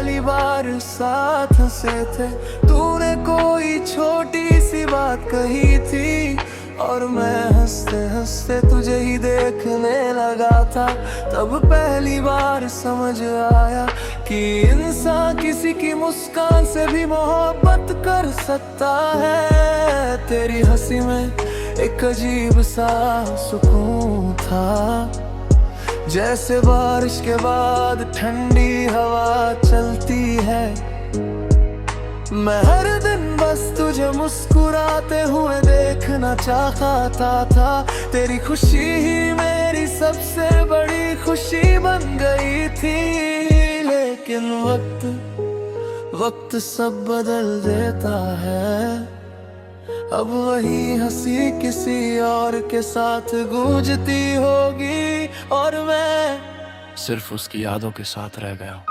पहली बार साथ हंसे थे, तूने कोई छोटी सी बात कही थी और मैं हंसते हंसते तुझे ही देखने लगा था। तब पहली बार समझ आया कि इंसान किसी की मुस्कान से भी मोहब्बत कर सकता है। तेरी हंसी में एक अजीब सा सुकून था, जैसे बारिश के बाद ठंडी हवा चलती है। मैं हर दिन बस तुझे मुस्कुराते हुए देखना चाहता था। तेरी खुशी ही मेरी सबसे बड़ी खुशी बन गई थी। लेकिन वक्त सब बदल देता है। अब वही हंसी किसी और के साथ गूंजती होगी और मैं सिर्फ उसकी यादों के साथ रह गया हूँ।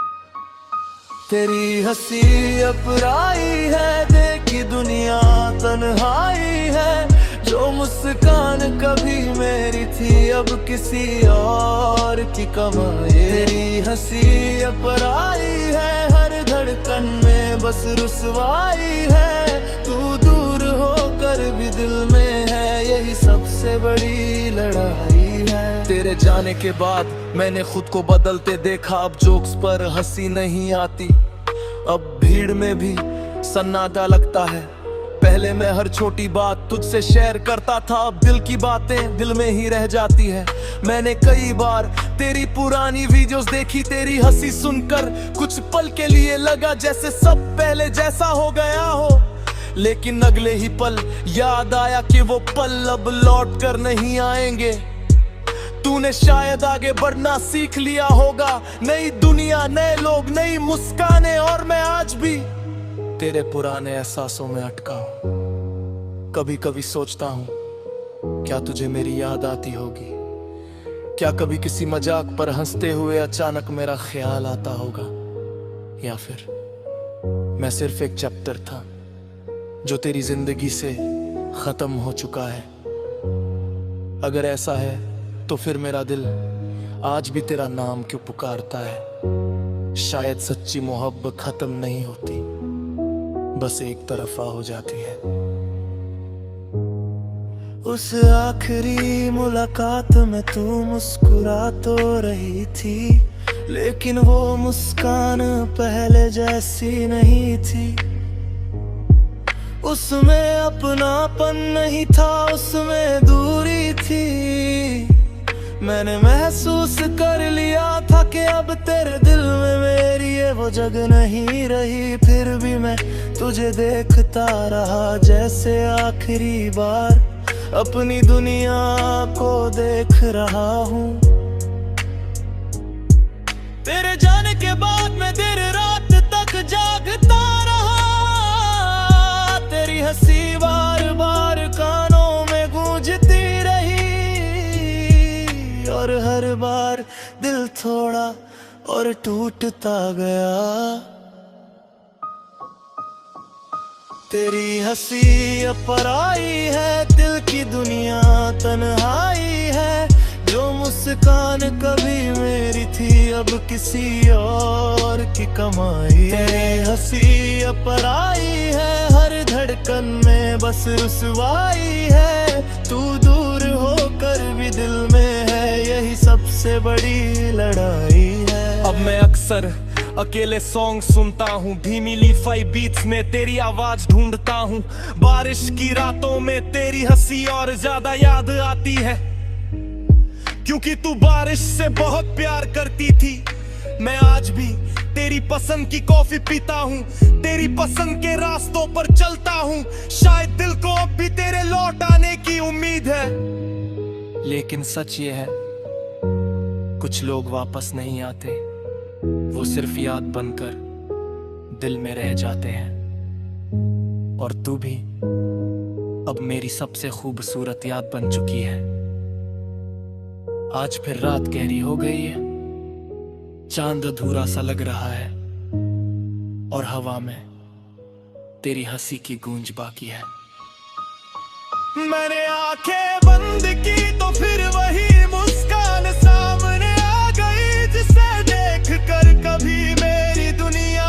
तेरी हंसी अपराई है, देखी दुनिया तन्हाई है। जो मुस्कान कभी मेरी थी अब किसी और की कमाई। तेरी हंसी अपराई है, हर धड़कन में बस रुसवाई है। तू दूर होकर भी दिल में है, यही सबसे बड़ी लड़ाई है। तेरे जाने के बाद मैंने खुद को बदलते देखा। अब जोक्स पर हंसी नहीं आती, अब भीड़ में भी सन्नाटा लगता है। पहले मैं हर छोटी बात तुझसे शेयर करता था, अब दिल की बातें दिल में ही रह जाती है। मैंने कई बार तेरी पुरानी वीडियोस देखी, तेरी हंसी सुनकर कुछ पल के लिए लगा जैसे सब पहले जैसा हो गया हो। लेकिन अगले ही पल याद आया कि वो पल अब लौट कर नहीं आएंगे। तूने शायद आगे बढ़ना सीख लिया होगा। नई दुनिया, नए लोग, नई मुस्कानें, और मैं आज भी तेरे पुराने एहसासों में अटका हूँ। कभी कभी सोचता हूँ, क्या तुझे मेरी याद आती होगी? क्या कभी किसी मजाक पर हंसते हुए अचानक मेरा ख्याल आता होगा? या फिर मैं सिर्फ एक चैप्टर था जो तेरी जिंदगी से खत्म हो चुका है? अगर ऐसा है तो फिर मेरा दिल आज भी तेरा नाम क्यों पुकारता है? शायद सच्ची मोहब्बत खत्म नहीं होती, बस एक तरफा हो जाती है। उस आखिरी मुलाकात में तू मुस्कुरा तो रही थी, लेकिन वो मुस्कान पहले जैसी नहीं थी। उसमें अपनापन नहीं था, उसमें दूरी थी। मैंने महसूस कर लिया था कि अब तेरे दिल में मेरी ये वो जगह नहीं रही। फिर भी मैं तुझे देखता रहा जैसे आखिरी बार अपनी दुनिया को देख रहा हूँ। तेरे जाने के बाद मैं देर रात तक जागता रहा। तेरी हंसी बार बार कानों में गूंजती रही और हर बार दिल थोड़ा और टूटता गया। तेरी हंसी अपराई है, दिल की दुनिया तन्हाई है। जो मुस्कान कभी मेरी थी अब किसी और की कमाई। तेरी हंसी अपराई है, हर धड़कन में बस रुसवाई है। तू दूर होकर भी दिल में है, यही सबसे बड़ी लड़ाई है। अब मैं अक्सर अकेले सॉन्ग सुनता हूँ, धीमी लीफाई बीट्स में तेरी आवाज ढूंढता हूँ। बारिश की रातों में तेरी हंसी और ज्यादा याद आती है, क्योंकि तू बारिश से बहुत प्यार करती थी। मैं आज भी तेरी पसंद की कॉफी पीता हूँ, तेरी पसंद के रास्तों पर चलता हूँ। शायद दिल को अब भी तेरे लौट आने की उम्मीद है। लेकिन सच ये है, कुछ लोग वापस नहीं आते, वो सिर्फ याद बनकर दिल में रह जाते हैं। और तू भी अब मेरी सबसे खूबसूरत याद बन चुकी है। आज फिर रात गहरी हो गई है, चांद अधूरा सा लग रहा है और हवा में तेरी हंसी की गूंज बाकी है। मैंने आंखें बंद की तो फिर वही मुस्कान सामने आ गई, जिसे देख कर कभी मेरी दुनिया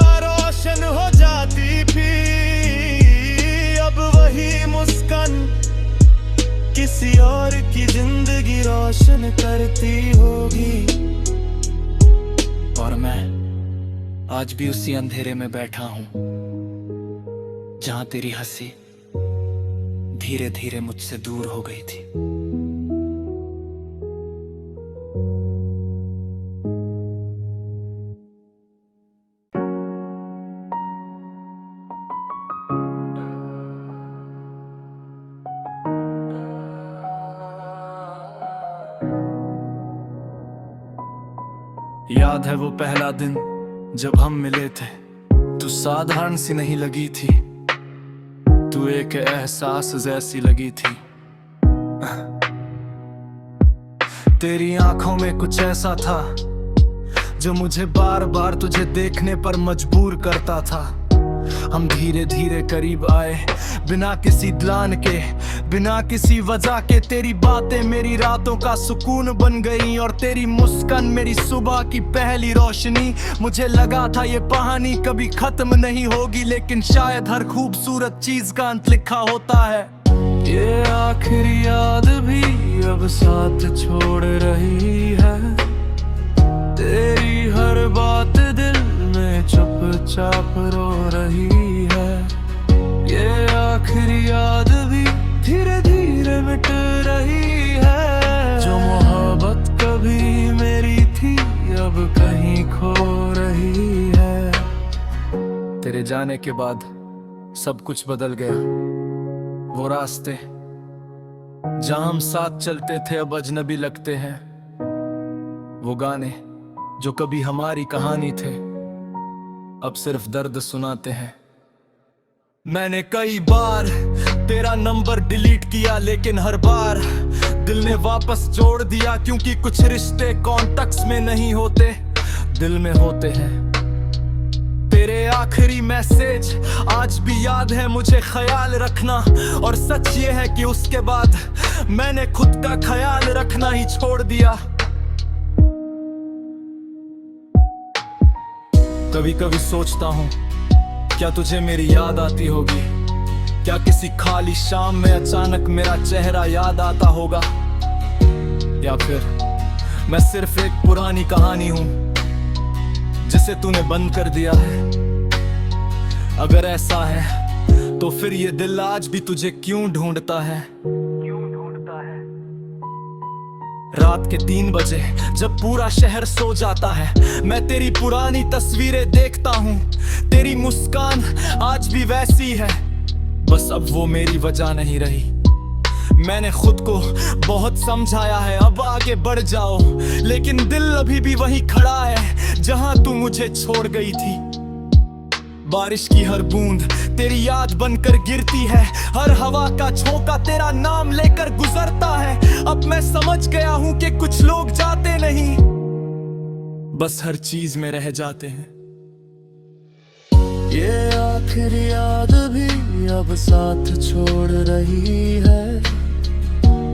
रोशन करती होगी। और मैं आज भी उसी अंधेरे में बैठा हूं जहां तेरी हंसी धीरे धीरे मुझसे दूर हो गई थी। याद है वो पहला दिन जब हम मिले थे। तू साधारण सी नहीं लगी थी, तू एक एहसास जैसी लगी थी। तेरी आंखों में कुछ ऐसा था जो मुझे बार बार तुझे देखने पर मजबूर करता था। हम धीरे धीरे करीब आए, बिना किसी प्लान के, बिना किसी वजह के। तेरी बातें मेरी रातों का सुकून बन गई और तेरी मुस्कान मेरी सुबह की पहली रोशनी। मुझे लगा था ये कहानी कभी खत्म नहीं होगी, लेकिन शायद हर खूबसूरत चीज का अंत लिखा होता है। ये आखिरी याद भी अब साथ छोड़ रही है। तेरी हर बात दिल में चुपचाप रो रही है। ये आखिरी याद भी धीरे धीरे मिट रही है। जो मोहब्बत कभी मेरी थी अब कहीं खो रही है। तेरे जाने के बाद सब कुछ बदल गया। वो रास्ते जहां हम साथ चलते थे अब अजनबी लगते हैं। वो गाने जो कभी हमारी कहानी थे अब सिर्फ दर्द सुनाते हैं। मैंने कई बार तेरा नंबर डिलीट किया, लेकिन हर बार दिल ने वापस जोड़ दिया। क्योंकि कुछ रिश्ते कॉन्टेक्स्ट में नहीं होते, दिल में होते हैं। तेरे आखिरी मैसेज आज भी याद है मुझे, ख्याल रखना। और सच ये है कि उसके बाद मैंने खुद का ख्याल रखना ही छोड़ दिया। कभी कभी सोचता हूँ क्या तुझे मेरी याद आती होगी? क्या किसी खाली शाम में अचानक मेरा चेहरा याद आता होगा? या फिर मैं सिर्फ एक पुरानी कहानी हूं जिसे तूने बंद कर दिया है? अगर ऐसा है तो फिर ये दिल आज भी तुझे क्यों ढूंढता है? रात के 3 बजे जब पूरा शहर सो जाता है, मैं तेरी पुरानी तस्वीरें देखता हूँ। तेरी मुस्कान आज भी वैसी है, बस अब वो मेरी वजह नहीं रही। मैंने खुद को बहुत समझाया है अब आगे बढ़ जाओ, लेकिन दिल अभी भी वहीं खड़ा है जहां तू मुझे छोड़ गई थी। बारिश की हर बूंद तेरी याद बनकर गिरती है, हर हवा का झोंका तेरा नाम लेकर गुजरता है। अब मैं समझ गया हूं कि कुछ लोग जाते नहीं, बस हर चीज में रह जाते हैं। ये आखिरी याद भी अब साथ छोड़ रही है।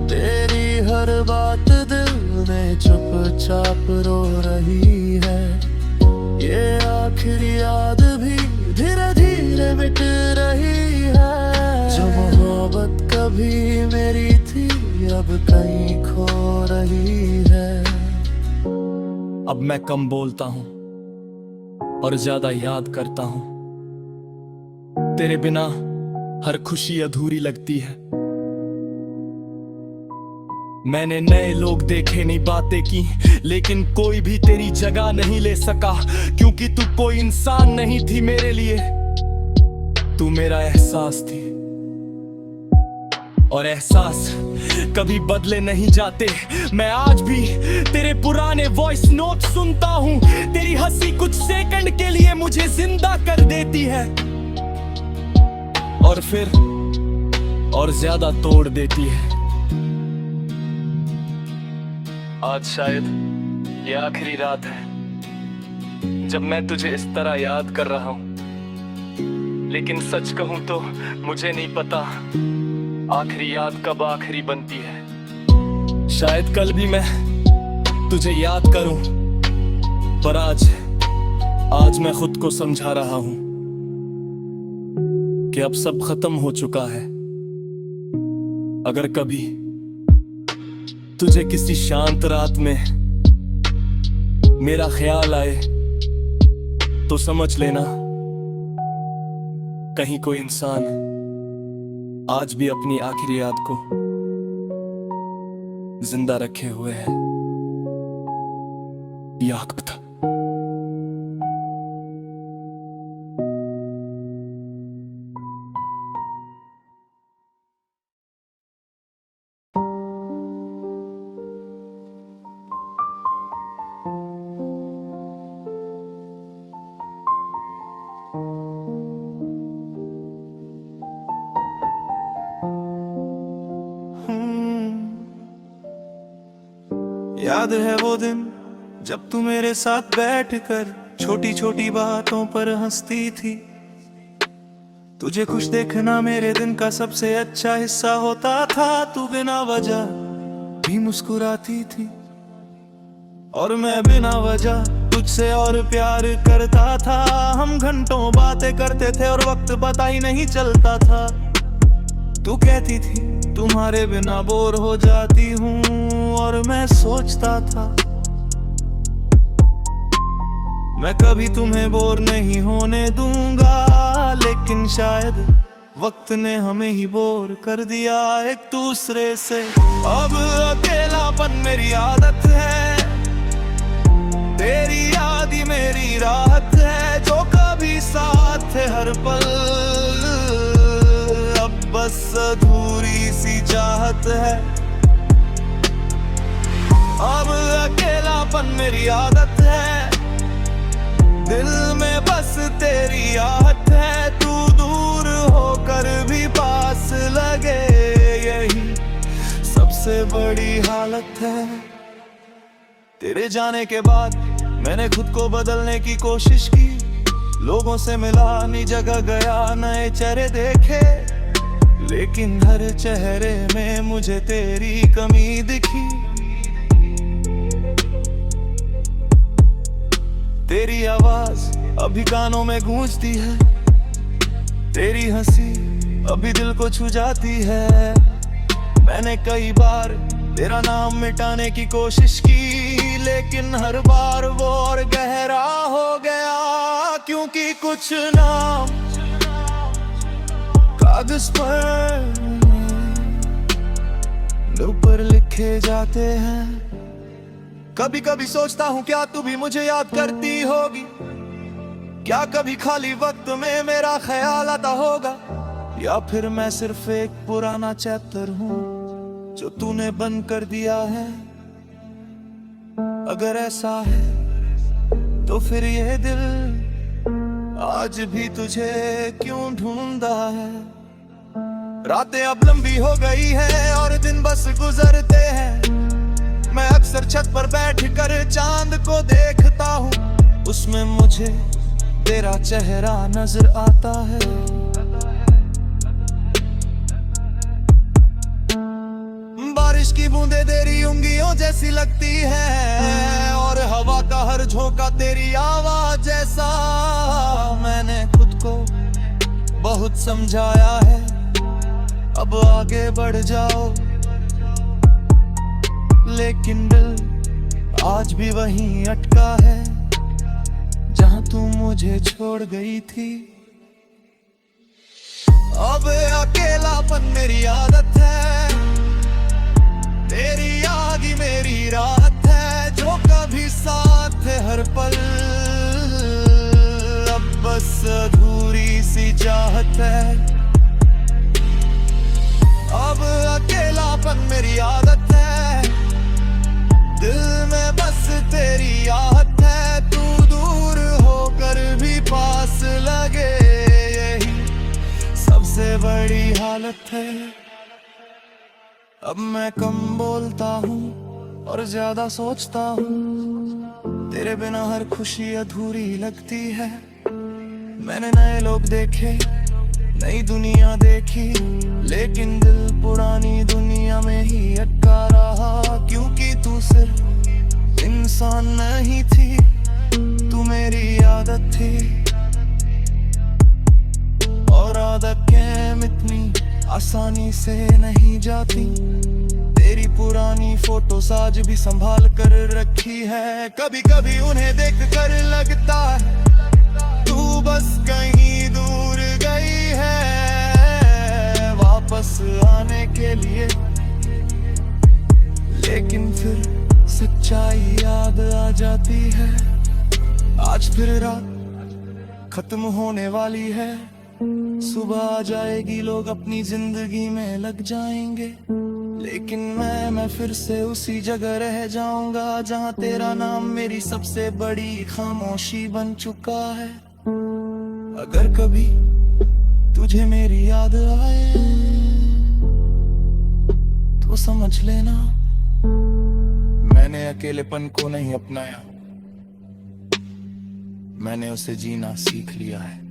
तेरी हर बात दिल में चुपचाप रो रही है। ये आखिरी याद भी धीरे धीरे मिट रही है। जो मोहब्बत कभी मेरी थी अब कहीं खो रही है। अब मैं कम बोलता हूँ और ज्यादा याद करता हूँ। तेरे बिना हर खुशी अधूरी लगती है। मैंने नए लोग देखे, नहीं बातें की, लेकिन कोई भी तेरी जगह नहीं ले सका। क्योंकि तू कोई इंसान नहीं थी मेरे लिए, तू मेरा एहसास थी। और एहसास कभी बदले नहीं जाते। मैं आज भी तेरे पुराने वॉइस नोट सुनता हूँ। तेरी हंसी कुछ सेकंड के लिए मुझे जिंदा कर देती है और फिर और ज्यादा तोड़ देती है। आज शायद ये आखिरी रात है जब मैं तुझे इस तरह याद कर रहा हूं, लेकिन सच कहूं तो मुझे नहीं पता आखिरी याद कब आखिरी बनती है। शायद कल भी मैं तुझे याद करूं, पर आज मैं खुद को समझा रहा हूं कि अब सब खत्म हो चुका है। अगर कभी तुझे किसी शांत रात में मेरा ख्याल आए तो समझ लेना कहीं कोई इंसान आज भी अपनी आखिरी याद को जिंदा रखे हुए है। याक पता। याद है वो दिन जब तू मेरे साथ बैठकर छोटी छोटी बातों पर हंसती थी। तुझे खुश देखना मेरे दिन का सबसे अच्छा हिस्सा होता था। तू बिना वजह भी मुस्कुराती थी और मैं बिना वजह तुझसे और प्यार करता था। हम घंटों बातें करते थे और वक्त पता ही नहीं चलता था। तू कहती थी तुम्हारे बिना बोर हो जाती हूँ और मैं सोचता था मैं कभी तुम्हें बोर नहीं होने दूंगा। लेकिन शायद वक्त ने हमें ही बोर कर दिया एक दूसरे से। अब अकेलापन मेरी आदत है, तेरी याद ही मेरी राहत है। जो कभी साथ थे हर पल, अब बस अधूरी सी चाहत है। अब अकेलापन मेरी आदत है, दिल में बस तेरी आहट है। तू दूर होकर भी पास लगे, यही सबसे बड़ी हालत है। तेरे जाने के बाद मैंने खुद को बदलने की कोशिश की। लोगों से मिला, नई जगह गया, नए चेहरे देखे, लेकिन हर चेहरे में मुझे तेरी कमी दिखी। तेरी आवाज अभी कानों में गूंजती है, तेरी हंसी अभी दिल को छू जाती है। मैंने कई बार तेरा नाम मिटाने की कोशिश की, लेकिन हर बार वो और गहरा हो गया। क्योंकि कुछ नाम कागज पर ऊपर लिखे जाते हैं। कभी कभी सोचता हूँ क्या तू भी मुझे याद करती होगी, क्या कभी खाली वक्त में मेरा ख्याल आता होगा, या फिर मैं सिर्फ एक पुराना चैप्टर हूँ जो तूने बंद कर दिया है। अगर ऐसा है तो फिर ये दिल आज भी तुझे क्यों ढूंढता है। रातें अब लंबी हो गई है और दिन बस गुजरते हैं। मैं अक्सर छत पर बैठकर चांद को देखता हूँ, उसमें मुझे तेरा चेहरा नजर आता है। बारिश की बूंदें तेरी उंगलियों जैसी लगती है और हवा का हर झोंका तेरी आवाज जैसा। मैंने खुद को बहुत समझाया है, अब आगे बढ़ जाओ, लेकिन दिल आज भी वहीं अटका है जहां तू मुझे छोड़ गई थी। अब अकेलापन मेरी आदत है, तेरी याद ही मेरी राहत है। जो कभी साथ थे हर पल, अब बस अधूरी सी चाहत है। अब अकेलापन मेरी आदत है, दिल में बस तेरी आहट है। तू दूर होकर भी पास लगे, यही सबसे बड़ी हालत है। अब मैं कम बोलता हूँ और ज्यादा सोचता हूँ, तेरे बिना हर खुशी अधूरी लगती है। मैंने नए लोग देखे, नई दुनिया देखी, लेकिन दिल पुरानी दुनिया में ही अटका रहा। क्योंकि तू सिर्फ इंसान नहीं थी, तू मेरी आदत थी, आदतें इतनी आसानी से नहीं जाती। तेरी पुरानी फोटोज आज भी संभाल कर रखी है। कभी कभी उन्हें देख कर लगता है तू बस कहीं दूर गई है वापस आने के लिए, लेकिन फिर सच्चाई याद आ जाती है। आज फिर रात खत्म होने वाली है, सुबह आ जाएगी, लोग अपनी जिंदगी में लग जाएंगे, लेकिन मैं फिर से उसी जगह रह जाऊंगा जहां तेरा नाम मेरी सबसे बड़ी खामोशी बन चुका है। अगर कभी तुझे मेरी याद आए तो समझ लेना मैंने अकेलेपन को नहीं अपनाया, मैंने उसे जीना सीख लिया है।